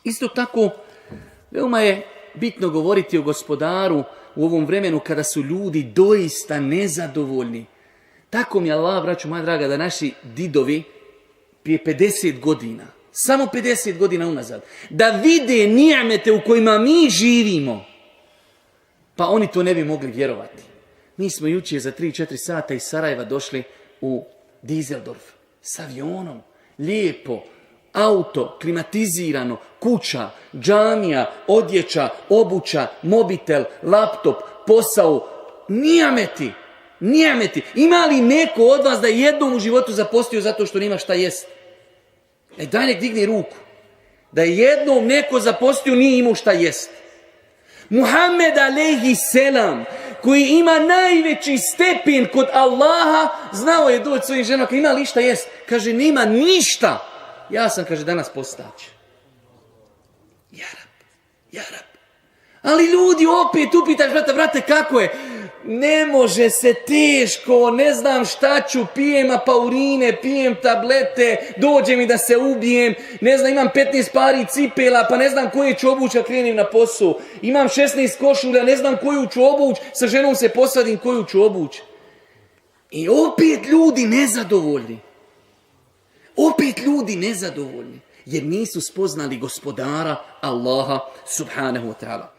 Isto tako, veoma je bitno govoriti o gospodaru u ovom vremenu kada su ljudi doista nezadovoljni. Tako mi je Allah, braću moja draga, da naši didovi prije 50 godina, samo 50 godina unazad, da vide nijamete u kojima mi živimo, pa oni to ne bi mogli vjerovati. Mi smo jučer za 3-4 sata iz Sarajeva došli u Dizeldorf s avionom, lijepo, auto, klimatizirano, kuća, džamija, odjeća, obuća, mobitel, laptop, posao, nijameti. Ima li neko od vas da je jednom u životu zapostio zato što nima šta jest? Daj nek digni ruku. Da je jednom neko zapostio nije imao šta jest. Muhammed alejhi selam, koji ima najveći stepen kod Allaha, znao je doći svojim ženama, ima li šta jest? Kaže, nema ništa. Ja sam, kaže, danas postać. Ja rab. Ali ljudi opet upitaš, brate, kako je? Ne može se, teško, ne znam šta ću, pijem apaurine, pijem tablete, dođe mi da se ubijem, ne znam, imam 15 pari cipela, pa ne znam koje ću obući, a krenim na posao. Imam 16 košulja, ne znam koju ću obući, sa ženom se posvadim koju ću obući. I opet ljudi nezadovoljni, jer nisu spoznali gospodara Allaha subhanahu wa ta'ala.